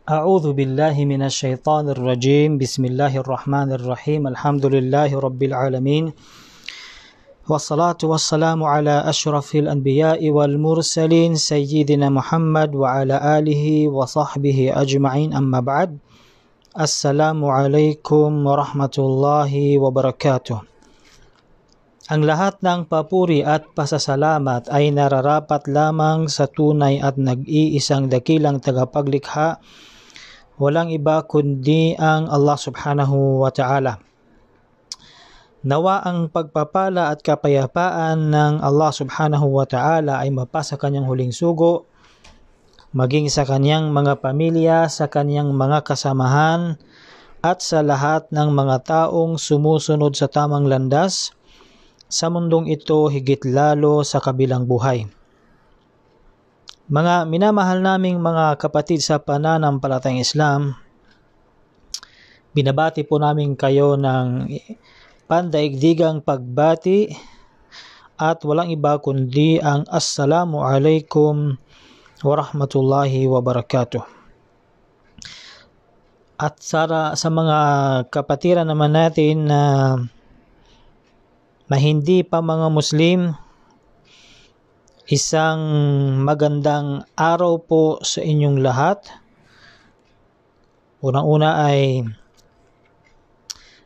أعوذ بالله من الشيطان الرجيم. بسم الله الرحمن الرحيم. الحمد لله رب العالمين، والصلاة والسلام على أشرف الأنبياء والمرسلين سيدنا محمد وعلى آله وصحبه أجمعين. أما بعد، السلام عليكم ورحمة الله وبركاته. Ang lahat ng papuri at pasasalamat ay nararapat lamang sa tunay at nag-iisang dakilang tagapaglikha, walang iba kundi ang Allah subhanahu wa ta'ala. Nawa ang pagpapala at kapayapaan ng Allah subhanahu wa ta'ala ay mapasa kanyang huling sugo, maging sa kanyang mga pamilya, sa kanyang mga kasamahan, at sa lahat ng mga taong sumusunod sa tamang landas sa mundong ito, higit lalo sa kabilang buhay. Mga minamahal naming mga kapatid sa pananampalatayang Islam, binabati po namin kayo ng pandaigdigang pagbati at walang iba kundi ang Assalamu alaikum warahmatullahi wabarakatuh. At sa mga kapatiran naman natin na hindi pa mga Muslim, isang magandang araw po sa inyong lahat. Unang-una ay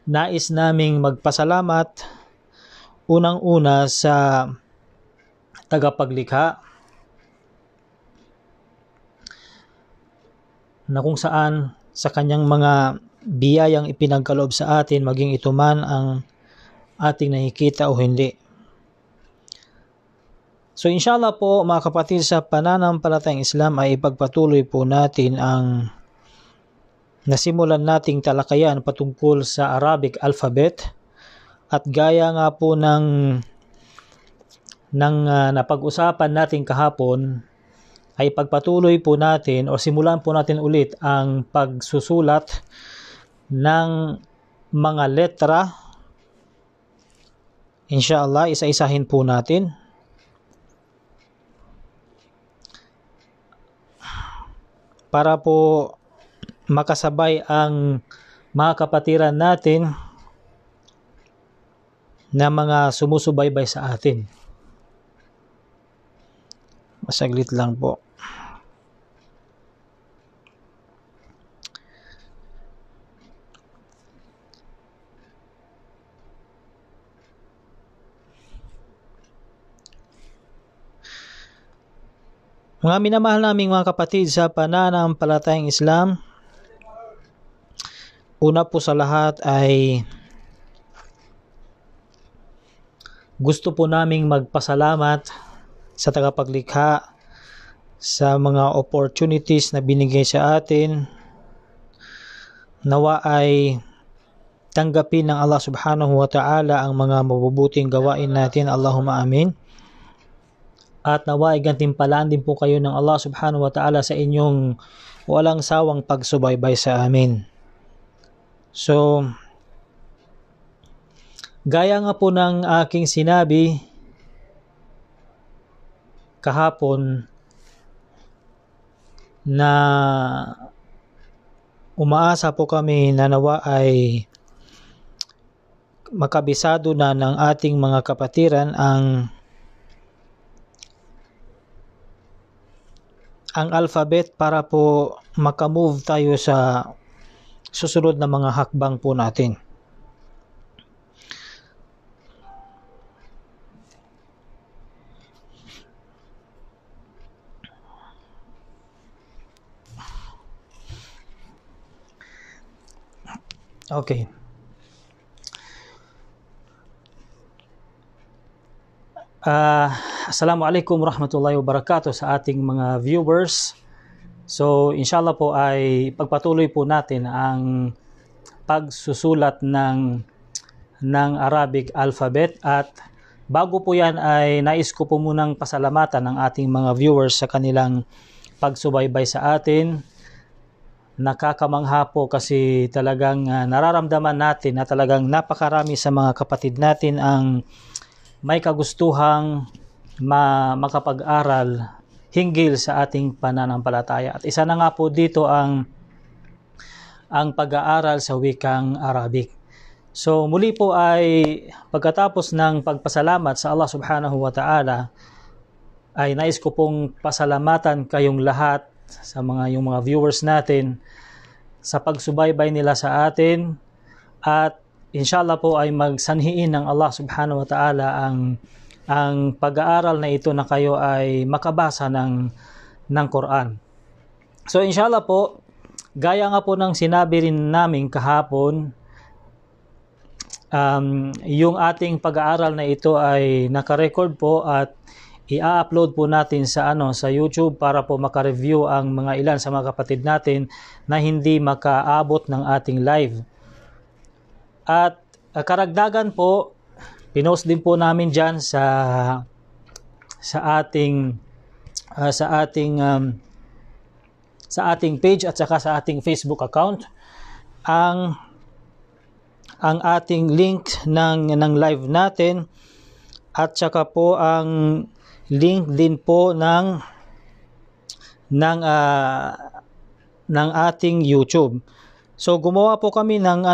nais naming magpasalamat unang-una sa tagapaglikha na kung saan sa kanyang mga biyayang ipinagkaloob sa atin, maging ito man ang ating nakikita o hindi. So inshallah po mga kapatid sa pananampalatayang Islam ay ipagpatuloy po natin ang nasimulan nating talakayan patungkol sa Arabic alphabet, at gaya nga po ng napag-usapan natin kahapon ay pagpatuloy po natin o simulan po natin ulit ang pagsusulat ng mga letra. Inshallah, isa-isahin po natin. Para po makasabay ang mga kapatiran natin na mga sumusubaybay sa atin. Masaglit lang po. Mga minamahal naming mga kapatid sa pananampalatayang Islam, una po sa lahat ay gusto po naming magpasalamat sa tagapaglikha sa mga opportunities na binigay sa atin. Nawa ay tanggapin ng Allah subhanahu wa ta'ala ang mga mabubuting gawain natin. Allahumma amin. At nawa ay gantimpalaan din po kayo ng Allah subhanahu wa ta'ala sa inyong walang sawang pagsubaybay sa amin. So, gaya nga po ng aking sinabi kahapon na umaasa po kami na nawa ay makabisado na ng ating mga kapatiran ang alphabet para po makamove tayo sa susunod na mga hakbang po natin. Okay. Assalamualaikum warahmatullahi wabarakatuh sa ating mga viewers. So inshallah po ay pagpatuloy po natin ang pagsusulat ng Arabic alphabet, at bago po yan ay nais ko po munang pasalamatan ng ating mga viewers sa kanilang pagsubaybay sa atin. Nakakamangha po kasi talagang nararamdaman natin na talagang napakarami sa mga kapatid natin ang may kagustuhang makapag-aral hinggil sa ating pananampalataya. At isa na nga po dito ang ang pag-aaral sa wikang Arabic. So muli po ay pagkatapos ng pagpasalamat sa Allah subhanahu wa ta'ala, ay nais ko pong pasalamatan kayong lahat sa yung mga viewers natin sa pagsubaybay nila sa atin, at inshallah po ay magsanhiin ng Allah subhanahu wa ta'ala ang pag-aaral na ito na kayo ay makabasa ng Quran. So inshallah po, gaya nga po ng sinabi rin namin kahapon, yung ating pag-aaral na ito ay naka-record po at i-upload po natin sa YouTube para po maka-review ang mga ilan sa mga kapatid natin na hindi makaabot ng ating live. At karagdagan po, pinost din po namin diyan sa ating page at saka sa ating Facebook account ang ating link ng live natin, at saka po ang link din po ng ating YouTube. So gumawa po kami ng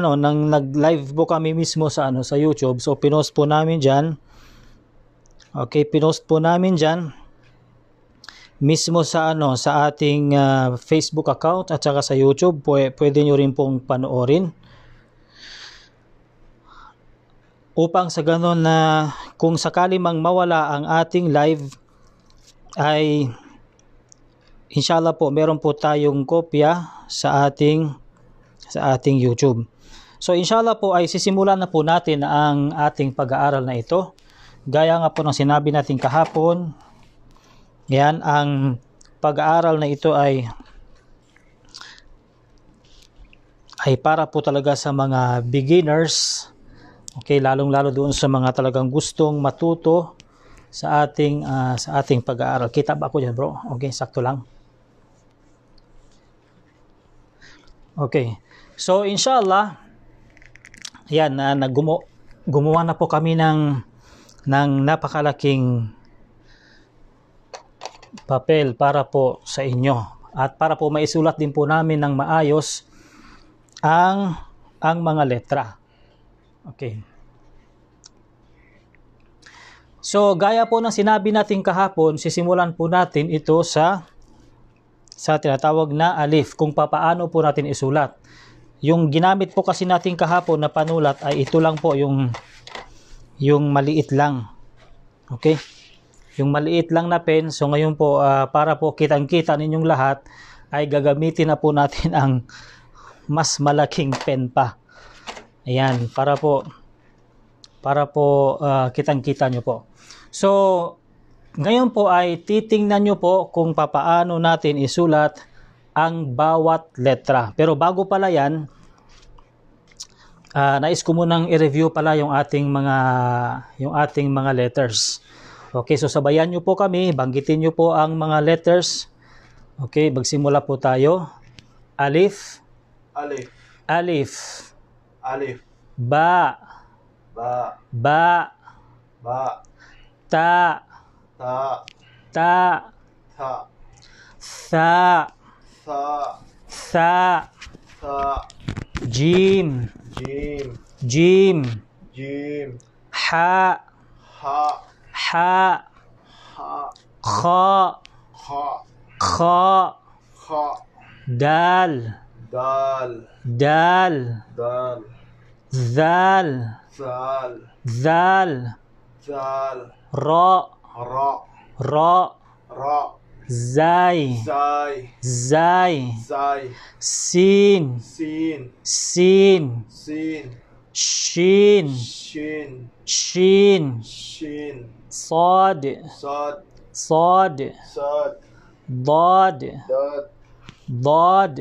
nag-live po kami mismo sa YouTube. So pinost po namin diyan. Okay, pinost po namin diyan mismo sa ating Facebook account at saka sa YouTube. Pwede niyo rin pong panoorin. Upang sa ganun na kung sakali mang mawala ang ating live, ay inshallah po meron po tayong kopya sa ating YouTube. So inshallah po ay sisimulan na po natin ang ating pag-aaral na ito. Gaya nga po ng sinabi natin kahapon, yan, ang pag-aaral na ito ay para po talaga sa mga beginners. Okay, lalong-lalo doon sa mga talagang gustong matuto sa ating pag-aaral. Kita ba ako diyan, bro? Okay, sakto lang. Okay. So inshallah, yan, gumawa na po kami ng napakalaking papel para po sa inyo, at para po maisulat din po namin ng maayos ang mga letra. Okay. So gaya po ng sinabi natin kahapon, sisimulan po natin ito sa tinatawag na alif, kung papaano po natin isulat. Yung ginamit po kasi natin kahapon na panulat ay ito lang po, yung maliit lang. Okay? Yung maliit lang na pen. So ngayon po, para po kitang-kita ninyong lahat, ay gagamitin na po natin ang mas malaking pen pa. Ayan, para po kitang-kita nyo po. So ngayon po ay titingnan nyo po kung papaano natin isulat ang bawat letra. Pero bago pala yan, nais ko munang i-review pala yung ating mga letters. Okay, so sabayan nyo po kami, banggitin nyo po ang mga letters. Okay, magsimula po tayo. Alif. Alif. Alif. Alif. Ba. Ba. Ba. Ba. Ta. Ta. Ta. Ta. Tha. Sa. Tha. Sa. Jim. Jim. Jim. Jim. Ha. Ha. Ha. Ha. Kha. Ha. Kha. Ha. Dal. Dal. Dal. Dal. Zal. Zal. Zal. Zal. Ra. Ra. Ra. Ra. Zai. Zai. Zai. Zai. Sin. Sin. Sin. Sin. Shin. Shin. Shin. Shin. Sad. Sad. Sad. Sad. Dad. Dad. Dad.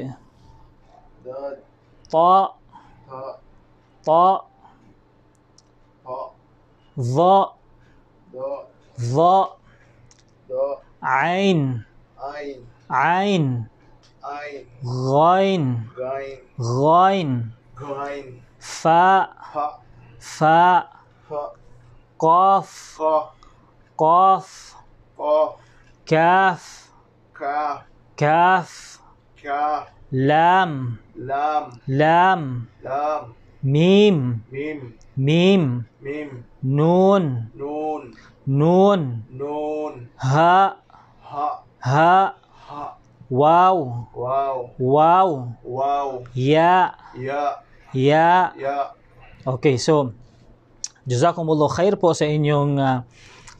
Dad. Ta. Ta. Ta. Ha. Va. Da. Va. Da. Ain. Ein. Ain. Ein. Ghain. Gain. Ghain. Gain. Fa. Ha. Fa. Ha. Qaf. Ka. Qaf. Ka. Kaf. Ka. Kaf. Ka. lam, lam, lam, lam, mim, mim, mim, mim, nun, nun, nun, nun, ha, ha, ha, ha, waw, wow, waw, wow, ya, ya, ya. ya. Okay, so jazakumullah khair po sa inyong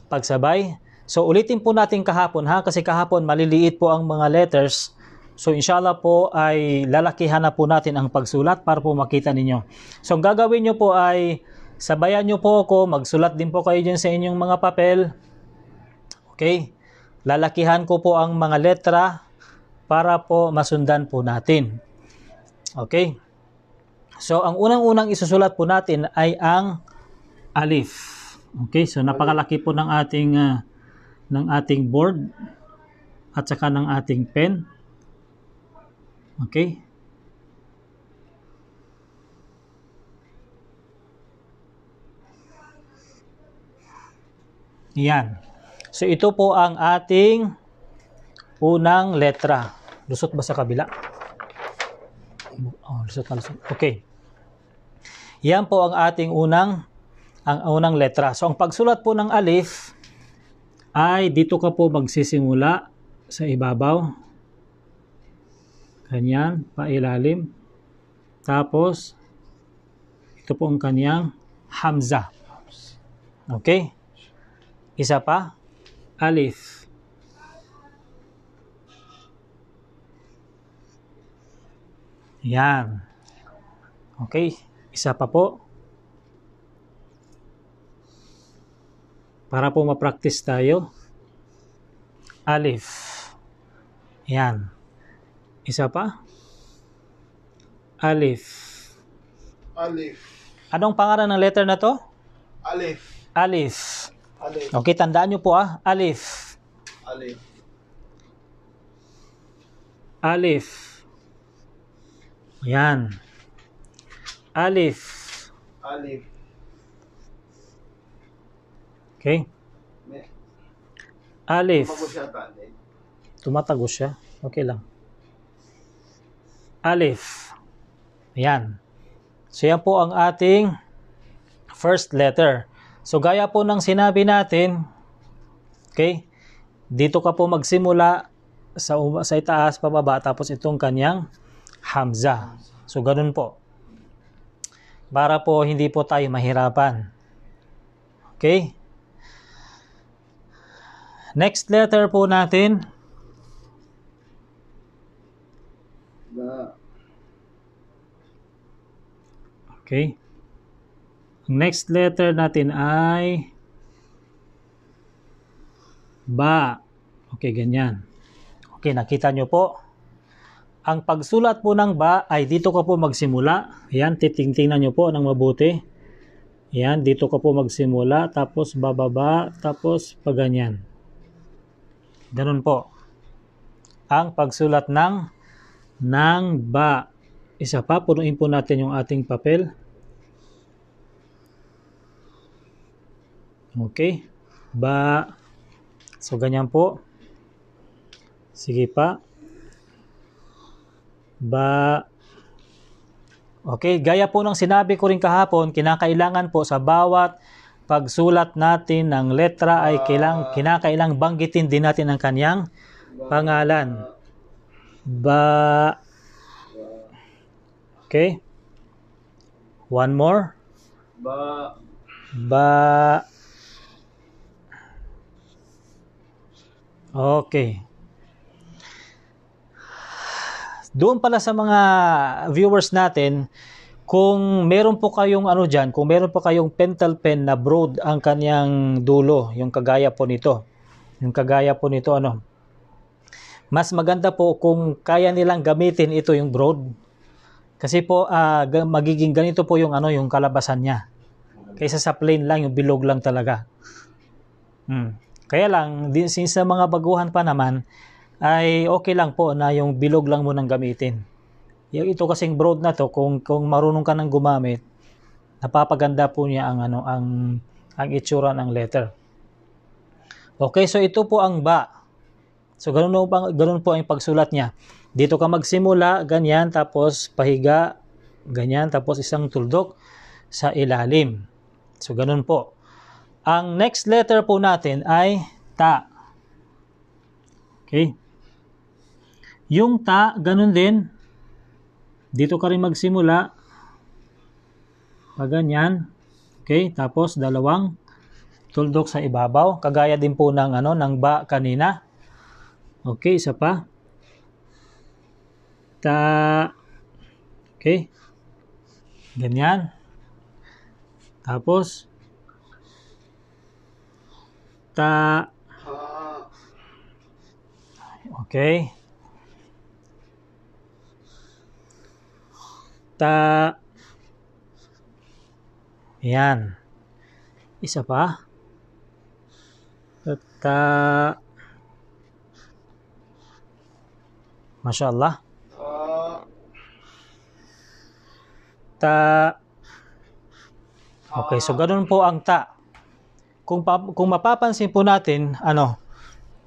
pagsabay. So ulitin po natin kahapon kasi kahapon maliliit po ang mga letters. So inshallah po ay lalakihan na po natin ang pagsulat para po makita ninyo. So ang gagawin nyo po ay sabayan nyo po ako, magsulat din po kayo dyan sa inyong mga papel. Okay? Lalakihan ko po ang mga letra para po masundan po natin. Okay? So ang unang-unang isusulat po natin ay ang alif. Okay? So napakalaki po ng ating board at saka ng ating pen. Okay? Yan. So ito po ang ating unang letra. Lusot ba sa kabila? Oh, lusot. Okay. Yan po ang ating unang letra. So ang pagsulat po ng alif ay dito ka po magsisimula sa ibabaw. Ganyan, pailalim. Tapos, ito po ang kanyang hamza. Okay? Isa pa, alif. Yan. Okay, isa pa po. Para po ma-practice tayo. Alif. Yan. Isa pa. Alif. Alif, Anong pangalan ng letter na to? alif, Alif. alif, Okay, tandaan nyo po Alif. alif, Alif. Yan. Alif. alif. Okay. Me- Alif. Magusyatan eh. Tumatagos siya. Okay lang. Alif. Yan. So yan po ang ating first letter. So gaya po ng sinabi natin, okay, dito ka po magsimula sa itaas, pababa, tapos itong kanyang hamza. So ganun po. Para po hindi po tayo mahirapan. Okay? Next letter po natin. Ba, Okay. Next letter natin ay ba. Okay, ganyan. Okay, nakita nyo po. Ang pagsulat po ng ba ay dito ka po magsimula. Ayan, titingnan nyo po ng mabuti. Ayan, dito ka po magsimula, tapos bababa, tapos paganyan. Ganun po. Ang pagsulat ng ba. Isa pa, punuin po natin yung ating papel. Okay. Ba. So, ganyan po. Sige pa. Ba. Okay. Gaya po ng sinabi ko rin kahapon, kinakailangan po sa bawat pagsulat natin ng letra ay kinakailang banggitin din natin ang kanyang pangalan. Ba. Okay. One more. ba, Ba. Okay. Doon pala sa mga viewers natin, kung meron po kayong kung meron po kayong pentel pen na broad ang kanyang dulo, yung kagaya po nito. Mas maganda po kung kaya nilang gamitin ito yung broad. Kasi po magiging ganito po yung yung kalabasan niya. Kaysa sa plain lang, yung bilog lang talaga. Kaya lang since sa mga baguhan pa naman ay okay lang po na yung bilog lang mo nang gamitin. Yung ito kasing broad na to, kung marunong ka nang gumamit, napapaganda po niya ang itsura ng letter. Okay, so ito po ang ba. So ganun po ang pagsulat niya. Dito ka magsimula, ganyan, tapos pahiga, ganyan, tapos isang tuldok sa ilalim. So, ganun po. Ang next letter po natin ay ta. Okay? Yung ta, ganun din. Dito ka rin magsimula. Ganyan. Okay? Tapos, dalawang tuldok sa ibabaw. Kagaya din po ng, ng ba kanina. Okay, isa pa. Ta. Okay. Ganyan. Tapos, ta. Okay. Ta. Yan. Isa pa. Ta. Mashallah. Ta. Okay, so ganun po ang ta. Kung mapapansin po natin,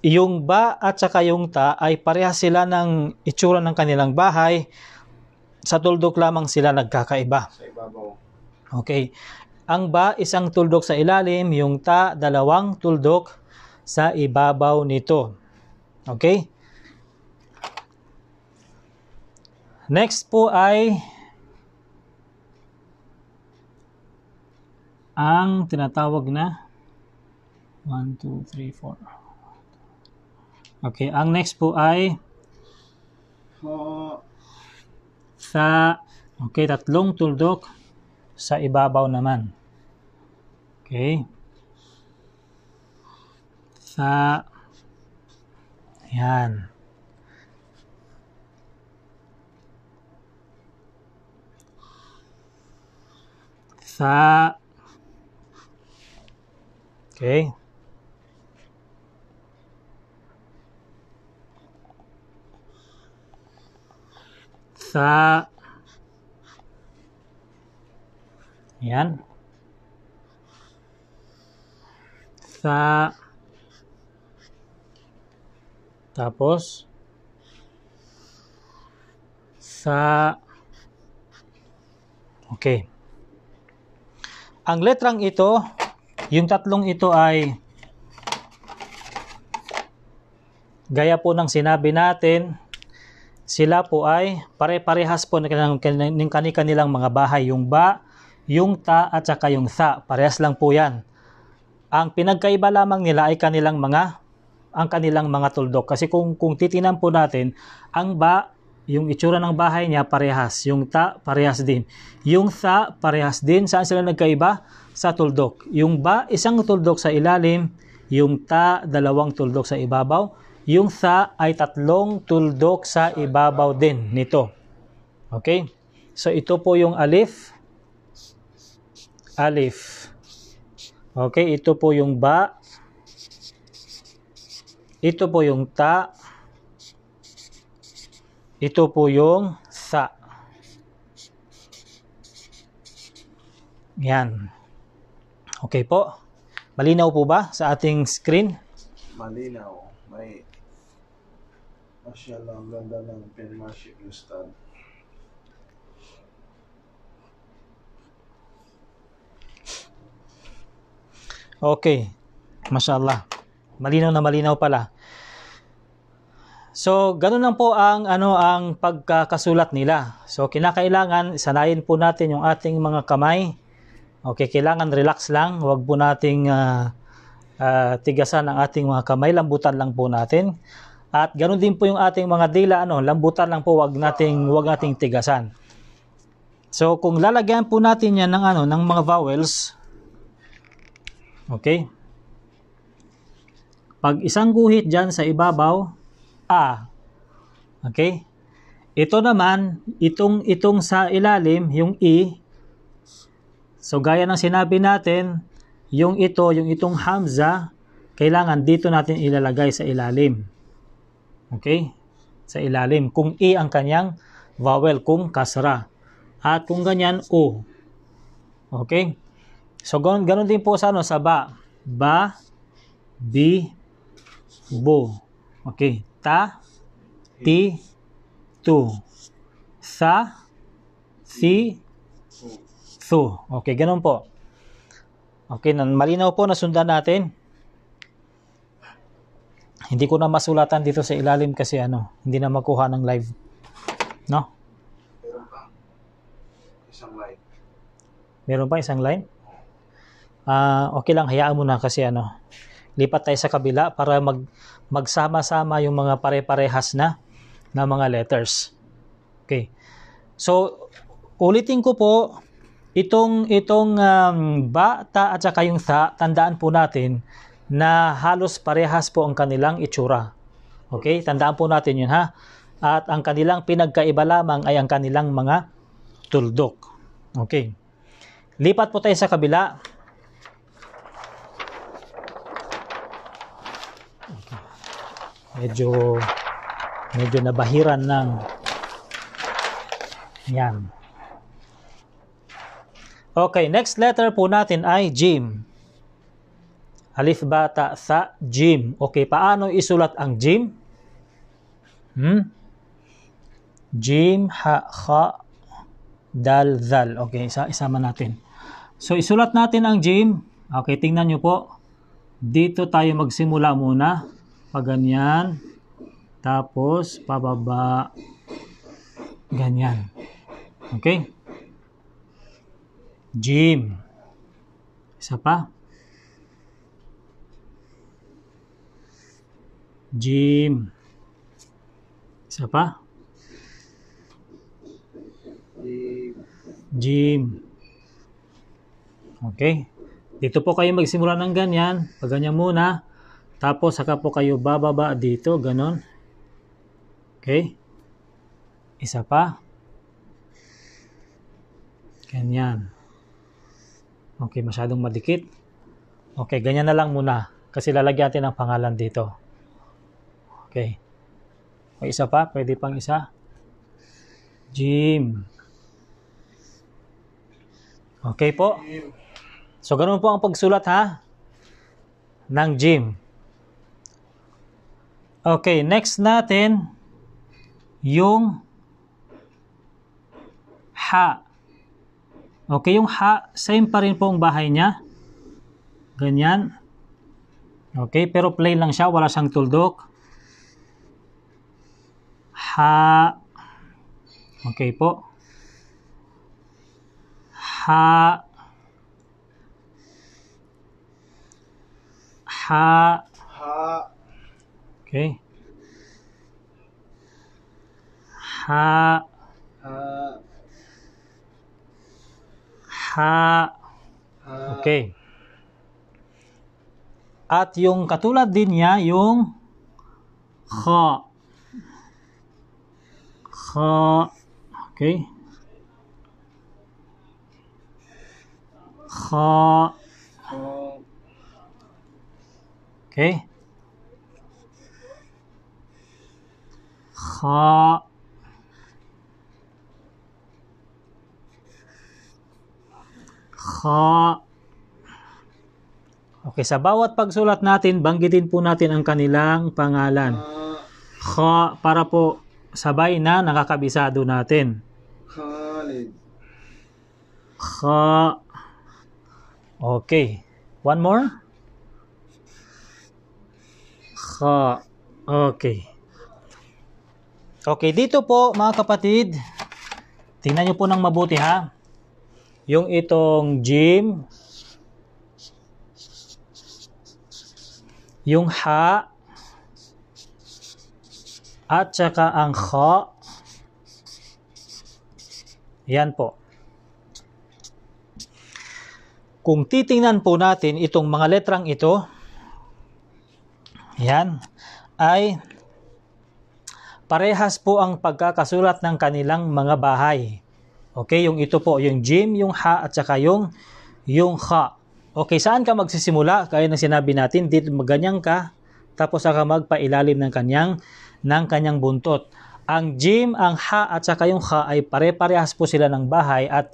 yung ba at saka yung ta ay parehas sila ng itsura ng kanilang bahay. Sa tuldok lamang sila nagkakaiba. Sa ibabaw. Okay. Ang ba, isang tuldok sa ilalim, yung ta, dalawang tuldok sa ibabaw nito. Okay? Next po ay ang tinatawag na 1, 2, 3, 4. Okay, ang next po ay sa, okay, tatlong tuldok sa ibabaw naman. Okay. Sa, yan. Sa, okay. Sa, yan. Sa, tapos, sa, okay. Ang letrang ito, yung tatlong ito ay gaya po ng sinabi natin, sila po ay pare-parehas po ng kanilang mga bahay. Yung ba, yung ta at saka yung tha. Parehas lang po yan. Ang pinagkaiba lamang nila ay kanilang mga tuldok. Kasi kung titinan po natin, ang ba, yung itsura ng bahay niya parehas. Yung ta, parehas din. Yung tha, parehas din. Saan sila nagkaiba? Sa tuldok. Yung ba, isang tuldok sa ilalim. Yung ta, dalawang tuldok sa ibabaw. Yung tha ay tatlong tuldok sa ibabaw din nito. Okay? So, ito po yung alif. Alif. Okay, ito po yung ba. Ito po yung ta. Ito po yung tha. Yan. Okay po. Malinaw po ba sa ating screen? Malinaw. May Mashallah, ang ganda ng penmanship ni Ustad. Okay. Mashallah. Malinaw na malinaw pala. So, ganun lang po ang pagkakasulat nila. So, kinakailangan sanayin po natin yung ating mga kamay. Okay, kailangan relax lang. Huwag po nating tigasan ang ating mga kamay. Lambutan lang po natin. At ganun din po yung ating mga dila, lambutan lang po, wag nating tigasan. So, kung lalagyan po natin yan ng mga vowels, okay? Pag isang guhit dyan sa ibabaw, a. Okay? Ito naman, itong sa ilalim, yung i. So, gaya ng sinabi natin, yung itong hamza, kailangan dito natin ilalagay sa ilalim. Okay? Sa ilalim. Kung i ang kanyang vowel, kung kasra. At kung ganyan, o. Okay? So, ganun din po sa ba. Ba, bi, bo. Okay? Ta, ti, tu. Tha, thi, thu. Okay, ganun po. Okay, malinaw po, nasundan natin. Hindi ko na masulatan dito sa ilalim kasi hindi na makuha ng live. No? Meron pa. Isang line. Meron pa isang line? Okay lang, hayaan mo na kasi lipat tayo sa kabila para magsama-sama yung mga pare-parehas na mga letters. Okay. So, ulitin ko po, itong ba, ta at saka yung tha, tandaan po natin na halos parehas po ang kanilang itsura. Okay? Tandaan po natin yun, ha? At ang kanilang pinagkaiba lamang ay ang kanilang mga tuldok. Okay. Lipat po tayo sa kabila. Okay. Medyo nabahiran ng yan. Okay, next letter po natin ay jim. Alif, ba, ta, tha, jim. Okay, paano isulat ang jim? Jim, ha, kha, dal, zal. Okay, isama natin. So, isulat natin ang jim. Okay, tingnan nyo po. Dito tayo magsimula muna. Paganyan. Tapos, pababa. Ganyan. Okay? Jim. Isa pa. Jim. Isa pa. Jim. Okay. Dito po kayo magsimula ng ganyan. Pag ganyan muna. Tapos saka po kayo bababa dito. Ganon. Okay. Isa pa. Ganyan. Okay. Masyadong madikit. Okay. Ganyan na lang muna. Kasi lalagyan natin ang pangalan dito. Okay. O isa pa, pwede pang isa. Jim. Okay po. So, ganun po ang pagsulat, ha? Ng jim. Okay, next natin, yung ha. Okay, yung ha, same pa rin po ang bahay niya. Ganyan. Okay, pero plain lang siya, wala siyang tuldok. Ha. Okay po. Ha. Ha. Ha. Okay. Ha. Ha. Ha. Okay. At yung katulad din niya, yung kha. Kha. Okay. Kha. Okay. Kha. Kha. Okay, sa bawat pagsulat natin, banggitin po natin ang kanilang pangalan. Kha, para po sabay na nakakabisado natin. Khalid. Kha. Okay. One more. Kha. Okay. Okay, dito po mga kapatid, tingnan nyo po ng mabuti, ha. Yung itong jim, yung ha, at saka ang kha. Yan po. Kung titingnan po natin itong mga letrang ito, yan, ay parehas po ang pagkakasulat ng kanilang mga bahay. Okay, yung ito po, yung jim, yung ha, at saka yung kha. Okay, saan ka magsisimula? Kaya na sinabi natin, dito maganyan ka, tapos saka magpailalim ng kanyang buntot. Ang jim, ang ha, at saka yung kha ay pare-parehas po sila ng bahay at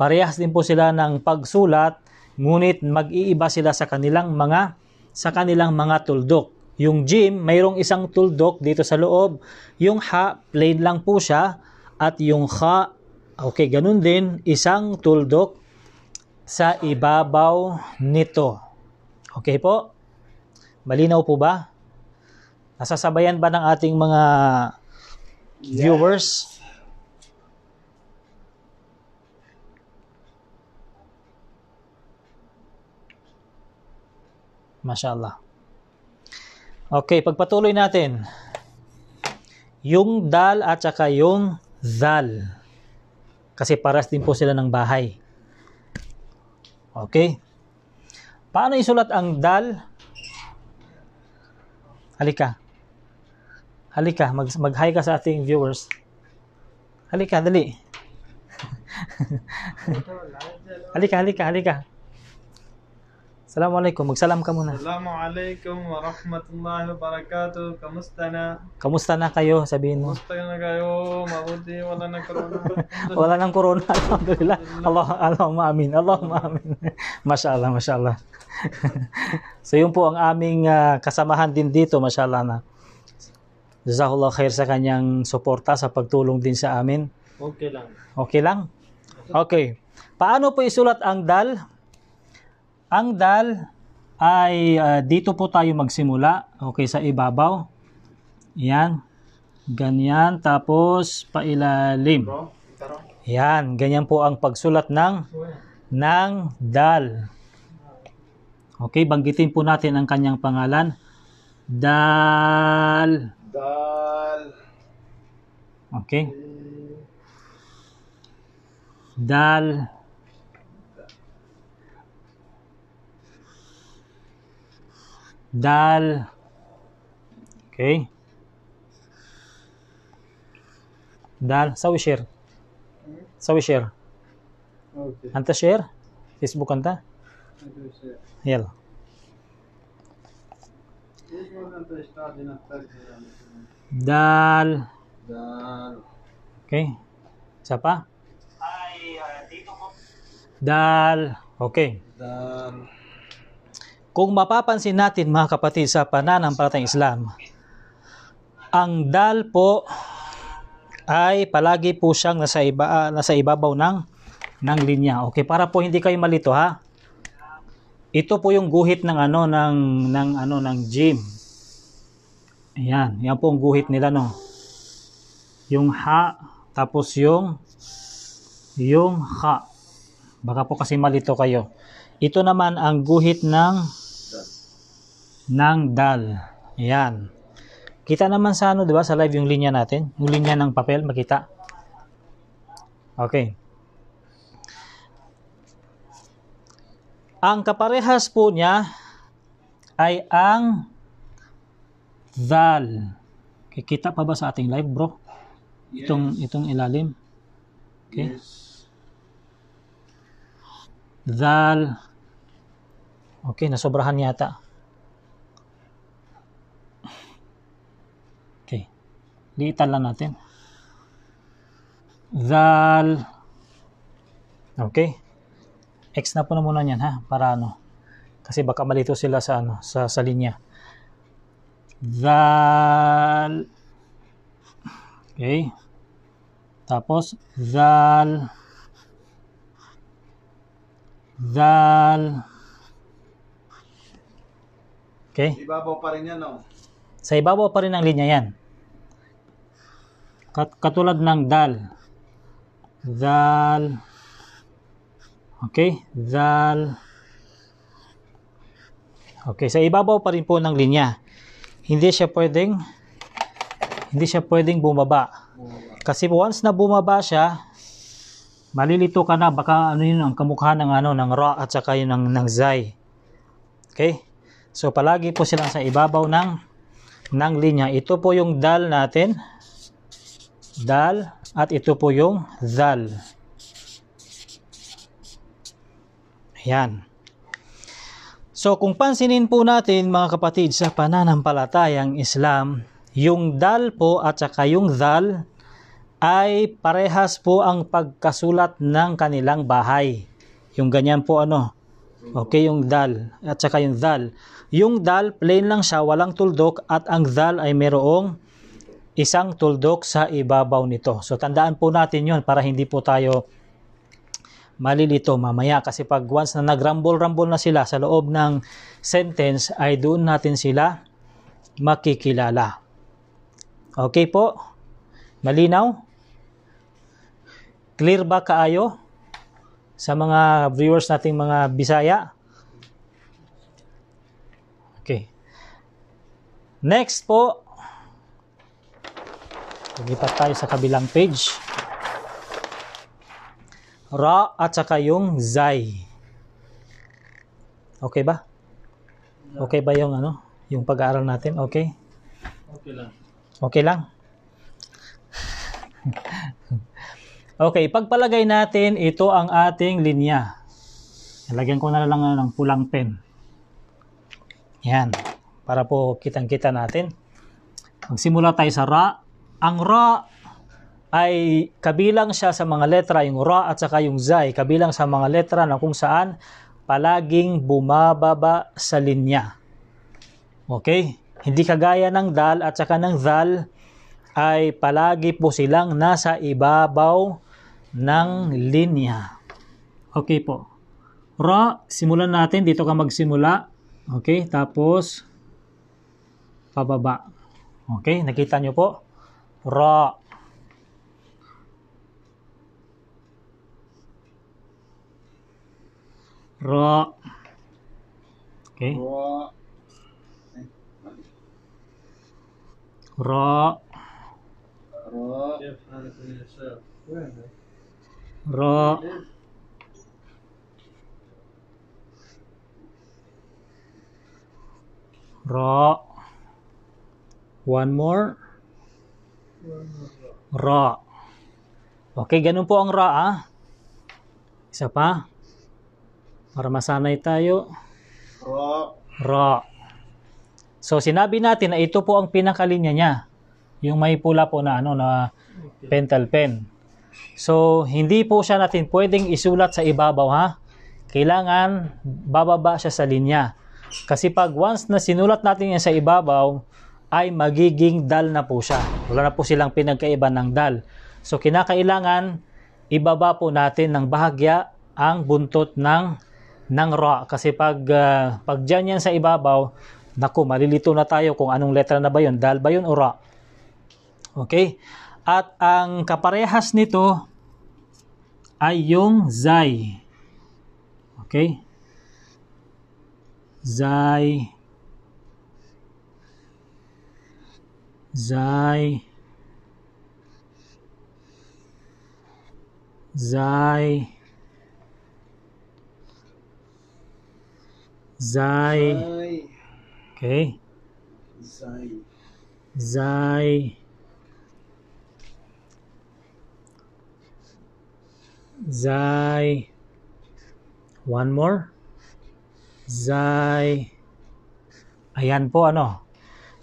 parehas din po sila ng pagsulat, ngunit mag-iiba sila sa kanilang mga tuldok. Yung jim, mayroong isang tuldok dito sa loob. Yung ha, plain lang po siya. At yung kha, okay, ganun din, isang tuldok sa ibabaw nito. Okay po? Malinaw po ba? Nasasabayan ba ng ating mga viewers? Mashallah. Okay, pagpatuloy natin. Yung dal at saka yung zal. Kasi paras din po sila ng bahay. Okay? Paano isulat ang dal? Halika. Halika, mag-hi ka sa ating viewers. Halika, dali. Halika. Assalamualaikum. Magsalam ka muna. Assalamualaikum warahmatullahi wabarakatuh. Kamusta na? Kamusta na kayo? Sabihin mo. Kamusta na kayo? Mabuti, wala na corona. Wala nang corona. Alhamdulillah. Allahumma amin. Allahumma amin. Mashallah, mashallah. So yun po ang aming kasamahan din dito, mashallah na. Jazakallah khair sa kanyang suporta sa pagtulong din sa amin. Okay lang. Okay lang? Okay. Paano po isulat ang dal? Ang dal ay dito po tayo magsimula. Okay, sa ibabaw. Yan. Ganyan. Tapos pailalim. Yan. Ganyan po ang pagsulat ng dal. Okay, banggitin po natin ang kanyang pangalan. Dal. Dal. Okay. Dal. Dal. Okay. Dal. Sawi share. Sawi share. Okay. Anta share? Facebook anta? Yalla. Dal. Dal. Okay. Siapa? Dal. Okay. Dal. Kung mapapansin natin mga kapatid sa pananampalatayang Islam, ang dal po ay palagi po siyang nasa ibabaw ng linya. Okay, para po hindi kayo malito ha. Ito po yung guhit ng ng jim. Ayan, yan po ang guhit nila no. Yung ha tapos yung kha. Baka po kasi malito kayo. Ito naman ang guhit ng dal. Ayan. Kita naman sa di ba, sa live yung linya natin, yung linya ng papel, makita. Okay. Ang kaparehas po niya ay ang dal. Kikita pa ba sa ating live, bro? Yes. Itong ilalim. Okay. Yes. Dal. Okay, nasobrahan yata. Okay. Liitan lang natin. Dal. Okay. X na po na muna yan ha, para kasi baka malito sila sa sa linya. Dal. Okay. Tapos dal. Okay. Ibabaw pa rin yan, no? Sa ibabaw pa rin ang linya yan. Katulad ng dal. Dal. Okay. Dal. Okay. Sa ibabaw pa rin po ng linya. Hindi siya pwedeng bumaba. Kasi once na bumaba siya, malilito ka na. Baka yun ang kamukha ng ng ra at saka yun ng zay. Okay. So palagi po silang sa ibabaw ng linya. Ito po yung dal natin. Dal. At ito po yung zal. Ayan. So kung pansinin po natin mga kapatid sa pananampalatayang Islam, yung dal po at saka yung zal ay parehas po ang pagkasulat ng kanilang bahay. Yung ganyan po Okay, yung dal at saka yung dal. Yung dal, plain lang siya, walang tuldok, at ang dal ay merong isang tuldok sa ibabaw nito. So, tandaan po natin yon para hindi po tayo malilito mamaya. Kasi pag once na nag-rumble-rumble na sila sa loob ng sentence, ay doon natin sila makikilala. Okay po? Malinaw? Clear ba kaayo? Sa mga viewers nating mga Bisaya? Okay. Next po, lipat tayo sa kabilang page. Ra at saka yung zay. Okay ba? Okay ba yung yung pag-aaral natin? Okay? Okay lang. Okay lang? Okay, pagpalagay natin, ito ang ating linya. Lagyan ko na lang ng pulang pen. Yan. Para po kitang-kita natin. Magsimula tayo sa ra. Ang ra ay kabilang siya sa mga letra, yung ra at saka yung zay, kabilang sa mga letra na kung saan palaging bumababa sa linya. Okay? Hindi kagaya ng dal at saka ng zal, ay palagi po silang nasa ibabaw ng linya. Okay po. Ra, simulan natin. Dito ka magsimula. Okay? Tapos, pababa. Okay? Nakita nyo po? Ra. Ra. Okay? Ra. Ra. Ra. One more. Ra. Okay, ganun po ang ra, Isa pa. Para masanay tayo. Ra. So, sinabi natin na ito po ang pinakalinya niya. Yung may pula po na na pentel pen. So, hindi po siya natin pwedeng isulat sa ibabaw, Kailangan bababa siya sa linya. Kasi pag once na sinulat natin yan sa ibabaw, ay magiging dal na po siya. Wala na po silang pinagkaiba ng dal. So, kinakailangan ibaba po natin ng bahagya ang buntot ng ra. Kasi pag dyan yan sa ibabaw, naku, malilito na tayo kung anong letra na ba yun. Dal ba yun o ra? Okay? At ang kaparehas nito ay yung zay. Okay? Zay. Zay. Zay. Zay. Okay? Zay. Zay. One more. Zay. Ayan po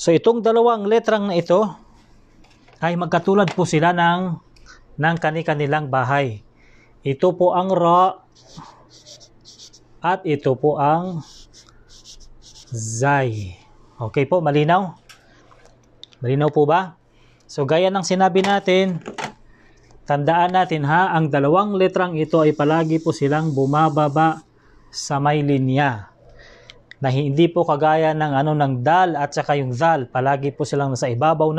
So itong dalawang letrang na ito ay magkatulad po sila ng kani-kanilang bahay. Ito po ang ra at ito po ang zay. Okay po, malinaw? Malinaw po ba? So gaya ng sinabi natin, tandaan natin ang dalawang letrang ito ay palagi po silang bumababa sa may linya. Na hindi po kagaya ng ng dal at saka yung zal, palagi po silang nasa ibabaw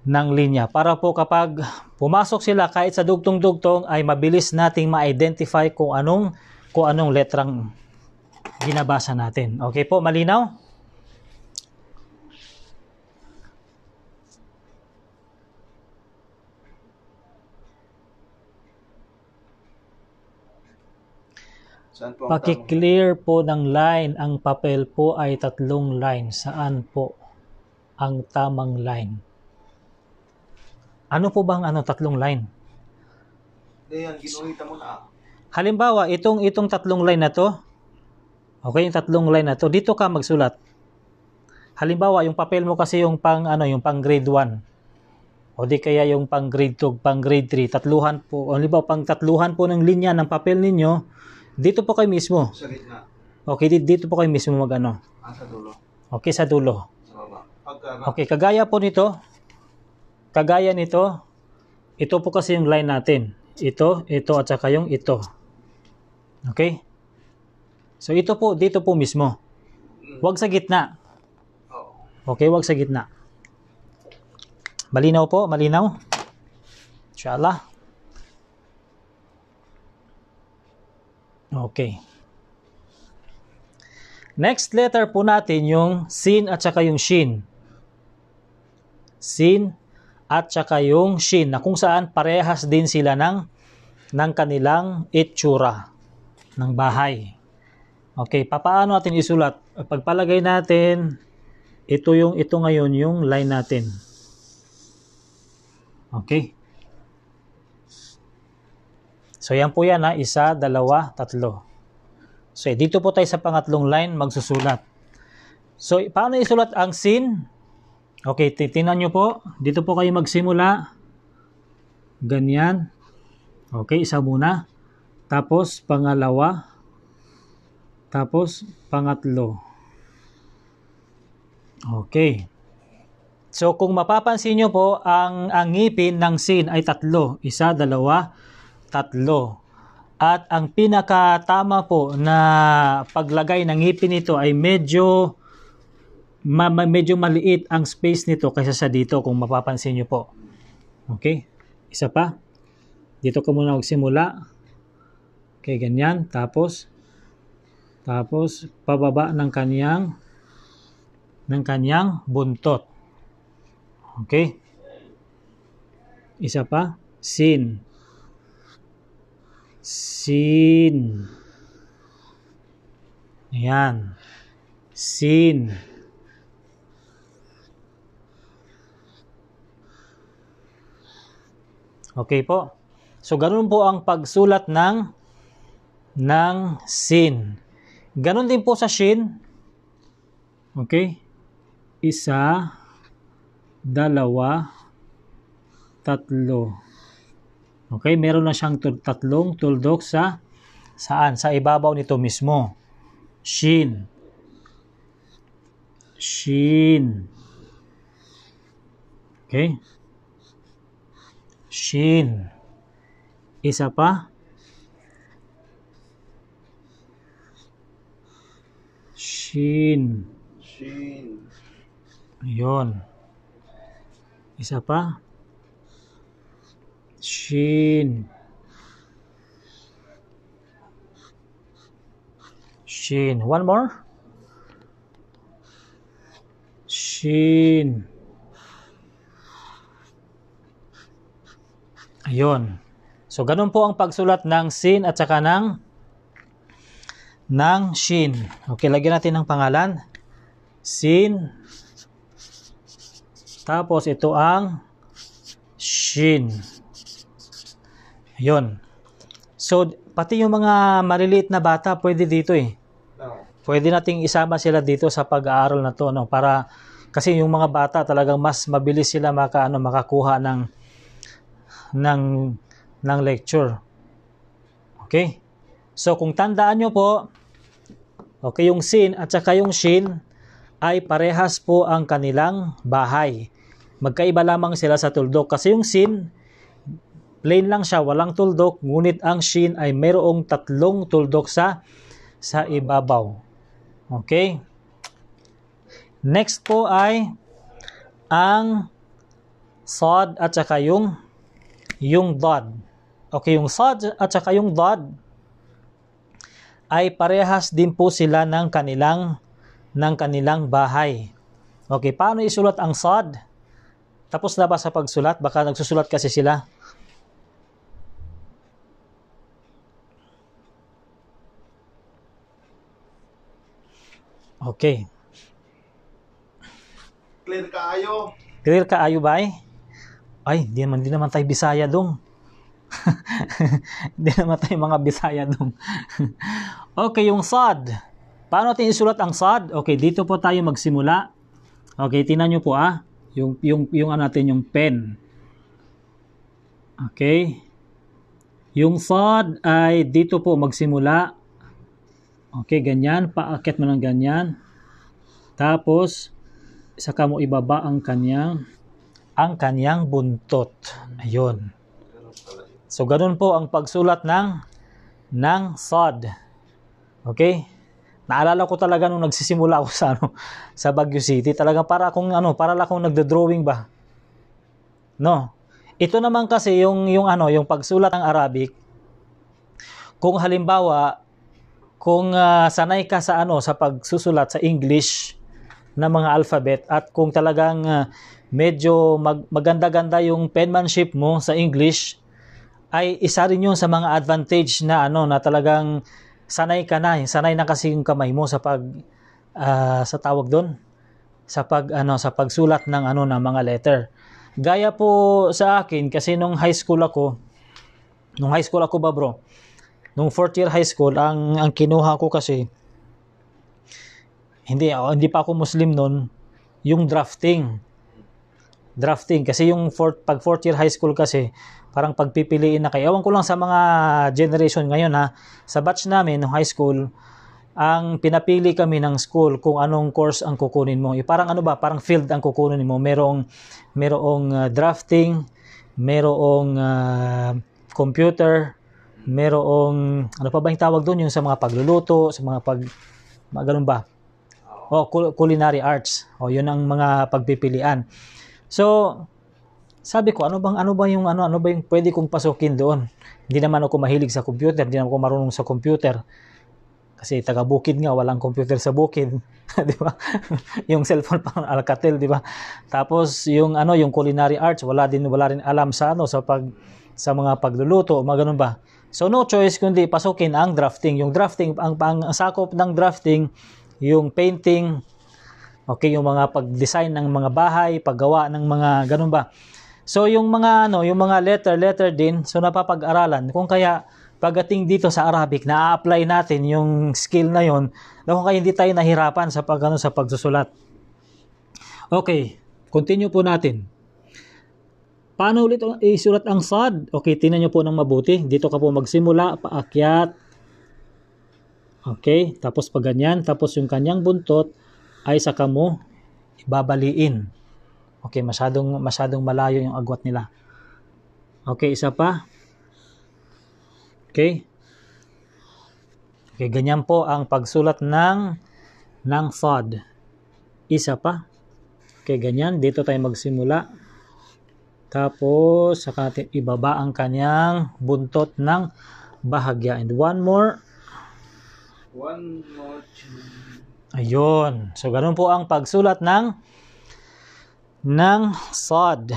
ng linya. Para po kapag pumasok sila kahit sa dugtong-dugtong ay mabilis nating ma-identify kung anong letrang ginabasa natin. Okay po, malinaw? Paki-clear po ng line. Ang papel po ay 3 line. Saan po ang tamang line? Ano po bang 3 line? Yan, ginuhita mo na. Halimbawa, itong 3 line na to. Okay, yung 3 line na to. Dito ka magsulat. Halimbawa, yung papel mo kasi yung pang grade 1. O di kaya yung pang grade 2, pang grade 3, tatluhan po. Halimbawa, pang tatluhan po ng linya ng papel ninyo, Dito po kayo mismo. Sa gitna. Okay, dito po kayo mismo mag-ano. Sa dulo. Okay, sa dulo. Sa baba. Pagka Okay, kagaya po nito. Kagaya nito. Ito po kasi yung line natin. Ito, at saka yung ito. Okay? So ito po, dito po mismo. Huwag sa gitna. Okay, huwag sa gitna. Malinaw po, malinaw. Inshallah. Okay. Next letter po natin yung sin at saka yung shin. Sin at saka yung shin na kung saan parehas din sila ng kanilang itsura ng bahay. Okay, paano natin isulat? Pagpalagay natin, ito ngayon yung line natin. Okay. So yan po yan ha, 1, 2, 3. So dito po tayo sa pangatlong line magsusulat. So paano isulat ang sin? Okay, tingnan nyo po. Dito po kayo magsimula. Ganyan. Okay, isa muna. Tapos pangalawa. Tapos pangatlo. Okay. So kung mapapansin nyo po, ang ngipin ng sin ay 3. 1, 2, 3. At ang pinakatama po na paglagay ng ngipin nito ay medyo maliit ang space nito kaysa sa dito kung mapapansin nyo po. Okay? Isa pa. Dito ko muna magsimula. Okay, ganyan. Tapos pababa ng kanyang buntot. Okay? Isa pa. Sin. Ayan. Sin. Okay po. So, ganun po ang pagsulat ng sin. Ganun din po sa shin. Okay? 1, 2, 3. Okay, meron na siyang 3 tuldok saan? Sa ibabaw nito mismo. Shin. Okay? Shin. Isa pa. Shin. Ayun. Isa pa. Shin. One more. Shin. Ayun. So, ganun po ang pagsulat ng sin at saka ng shin. Okay, lagyan natin ng pangalan. Sin. Tapos, ito ang shin. Ayun. So, pati yung mga maliliit na bata, pwede dito eh. Pwede nating isama sila dito sa pag-aaral na to, no? Para, kasi yung mga bata talagang mas mabilis sila makakuha ng lecture. Okay? So, kung tandaan nyo po, okay, yung sin at saka yung shin ay parehas po ang kanilang bahay. Magkaiba lamang sila sa tuldok. Kasi yung sin, plain lang siya, walang tuldok. Ngunit ang shin ay mayroong 3 tuldok sa ibabaw. Okay? Next po ay ang sad at saka yung dad. Okay, yung sad at saka yung dad ay parehas din po sila ng kanilang bahay. Okay, paano isulat ang sad? Tapos na ba sa pagsulat? Baka nagsusulat kasi sila. Okay. Clear kaayo. Clear kaayo ba eh? Ay, di naman tayo Bisaya dong. Di naman tayo mga Bisaya dong. Okay, yung sad. Paano natin isulat ang sad? Okay, dito po tayo magsimula. Okay, tingnan nyo po yung ano natin, yung pen. Okay. Yung sad ay dito po magsimula. Okay, ganyan. Paakyat mo ng ganyan. Tapos, saka mo ibaba ang kanyang buntot. Ayun. So, ganun po ang pagsulat ng sod. Okay? Naalala ko talaga nung nagsisimula ako sa Baguio City, talaga para lang akong nagdo-drawing ba. No. Ito naman kasi yung pagsulat ng Arabic. Kung halimbawa, sanay ka sa pagsusulat sa English na mga alphabet at kung talagang medyo maganda-ganda yung penmanship mo sa English, ay isa rin yun sa mga advantage na na talagang sanay na kasi yung kamay mo sa sa tawag doon, sa pagsulat ng ng mga letter. Gaya po sa akin kasi nung high school ako ba bro, nung 4th year high school, ang kinuha ko kasi, hindi pa ako Muslim noon, yung drafting kasi yung pag 4th year high school kasi parang pagpipiliin na kayo. Ewan ko lang sa mga generation ngayon sa batch namin nung high school, ang pinapili kami ng school kung anong course ang kukunin mo. Parang parang field ang kukunin mo. Merong drafting, merong computer, merong ano pa ba yung tawag doon, yung sa mga pagluluto, sa mga ganun ba? Culinary arts. Yun ang mga pagpipilian. So, sabi ko, ano ba yung pwede kong pasukin doon? Hindi naman ako mahilig sa computer, hindi naman ako marunong sa computer. Kasi taga-bukid nga, walang computer sa bukid, di ba? Yung cellphone pang Alcatel, di ba? Tapos yung culinary arts, wala rin alam sa sa mga pagluluto, mga ganun ba? So no choice kundi pasukin ang drafting. Yung drafting, ang sakop ng drafting, yung painting, okay, yung mga pag-design ng mga bahay, paggawa ng mga ganun ba. So yung mga yung mga letter din, so napapag-aralan. Kung kaya pagdating dito sa Arabic, na-apply natin yung skill na yon, kung kaya hindi tayo nahirapan sa sa pagsusulat. Okay, continue po natin. Paano ulit isulat ang sad? Okay, tingnan nyo po ng mabuti. Dito ka po magsimula, paakyat. Okay, tapos pag ganyan, tapos yung kanyang buntot ay saka mo ibabaliin. Okay, masyadong malayo yung agwat nila. Okay, isa pa. Okay, ganyan po ang pagsulat ng sad. Isa pa. Okay, ganyan. Dito tayo magsimula. Tapos, saka natin ibaba ang kanyang buntot ng bahagya. And one more. Ayun. So, ganun po ang pagsulat ng sad.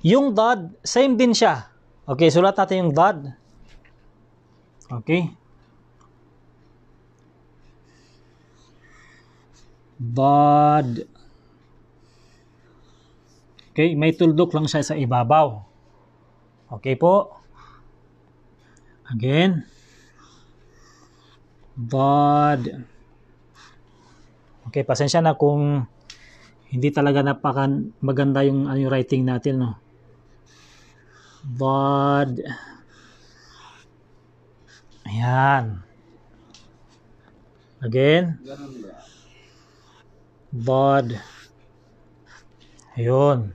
Yung dad, same din siya. Okay, sulat natin yung dad. Okay. Dad. Okay, may tuldok lang siya sa ibabaw. Okay po. Again. Dad. Okay, pasensya na kung hindi talaga maganda yung writing natin, no. Dad. Ayan. Again. Dad. Ayun.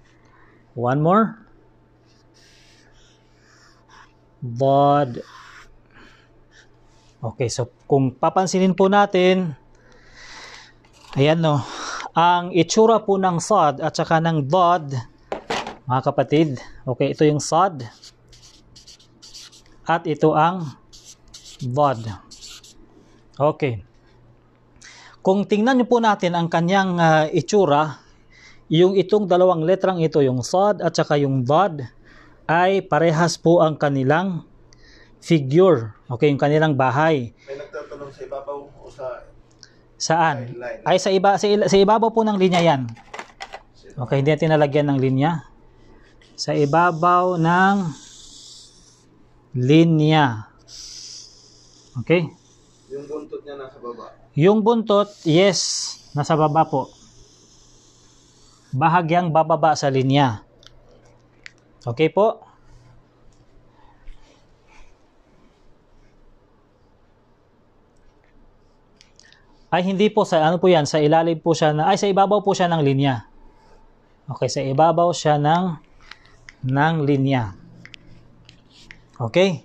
One more. Dad. Okay, so kung papansinin po natin, ayan no, ang itsura po ng sad at saka ng dad, mga kapatid, okay, ito yung sad at ito ang dad. Okay. Kung tingnan nyo po natin ang kanyang itsura, yung itong dalawang letrang ito, yung sad at saka yung dad, ay parehas po ang kanilang figure. Okay, yung kanilang bahay. May nagtatanong sa ibabaw o sa saan? line? Ay sa ibabaw po ng linya yan. Okay, hindi natin nalagyan ng linya. Sa ibabaw ng linya. Okay? Yung buntot niya nasa baba. Yung buntot, yes, nasa baba po. Bahagyang bababa sa linya. Okay po? Ay hindi po, sa ano po yan, sa ilalim po siya, sa ibabaw po siya ng linya. Okay, sa ibabaw siya ng linya. Okay?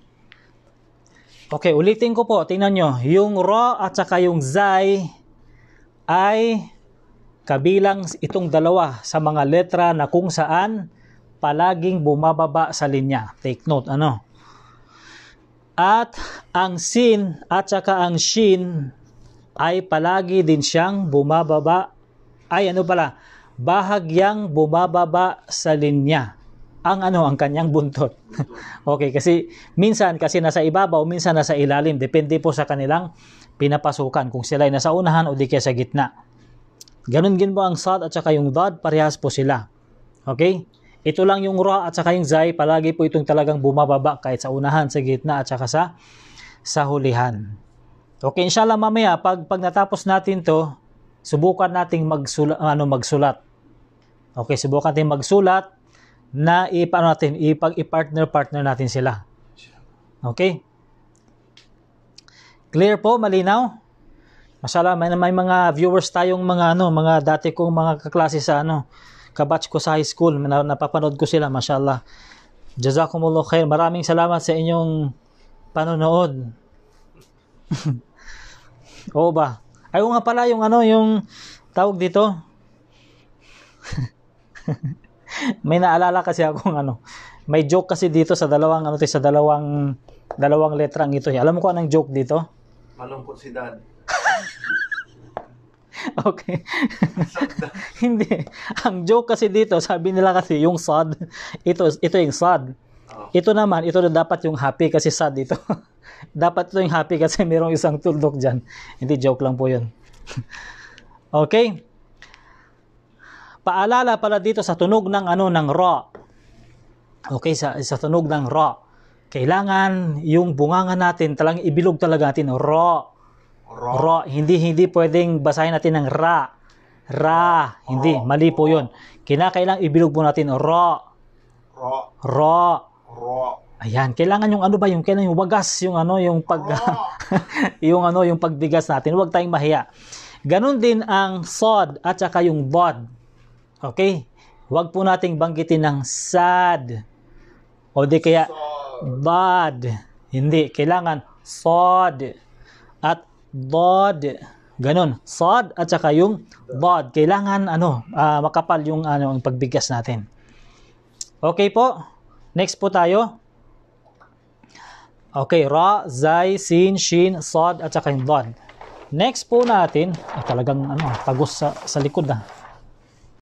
Okay, ulitin ko po, tingnan nyo, yung ra at saka yung zay ay kabilang itong dalawa sa mga letra na kung saan palaging bumababa sa linya. Take note, ano? At ang sin at saka ang shin ay palagi din siyang bumababa, bahagyang bumababa sa linya. Ang kanyang buntot. Okay, kasi minsan kasi nasa ibabaw, minsan nasa ilalim. Depende po sa kanilang pinapasukan. Kung sila ay nasa unahan o di kaya sa gitna. Ganun din po ang sad at saka yung dad, parehas po sila. Okay? Ito lang yung ra at saka yung zay, palagi po itong talagang bumababa kahit sa unahan, sa gitna at saka sa hulihan. Okay, inshallah mamaya pag natapos natin 'to, subukan nating magsulat. Okay, subukan natin magsulat na i-partner natin sila. Okay? Clear po, malinaw? Mashallah, may mga viewers tayong mga dati kong mga kaklase sa kabatch ko sa high school, napapanood ko sila, mashallah. Jazakumullah khair. Maraming salamat sa inyong panonood. Oo ba? Ayaw nga pala yung tawag dito. May naalala kasi akong may joke kasi dito sa dalawang letrang ito. Alam mo ko anong joke dito? Malungkot si Dad. Okay. Hindi. Ang joke kasi dito, sabi nila kasi yung sad, ito yung sad. Ito naman, ito na dapat yung happy kasi sad ito. Dapat ito yung happy kasi mayroong isang tuldok dyan. Hindi, joke lang po yun. Okay? Paalala pala dito sa tunog ng ra. Okay, sa tunog ng ra. Kailangan yung bunganga natin, talagang ibilog talaga natin, ra. Ra. Hindi pwedeng basahin natin ng ra. Ra. Hindi, mali po yun. Kinakailangan ibilog po natin, ra. Ra. Ayan, kailangan yung kailangan yung wagas, yung yung pagbigas natin. Huwag tayong mahiya. Ganon din ang sad at saka yung dad. Okay? Huwag po nating banggitin ng sad. O di kaya dad. Hindi, kailangan sad at dad. Ganon, sad at saka yung dad. Kailangan makapal yung ang pagbigas natin. Okay po? Next po tayo. Okay, ra, zay, sin, shin, sad, at saka yung dad. Next po natin, talagang tagos sa likod .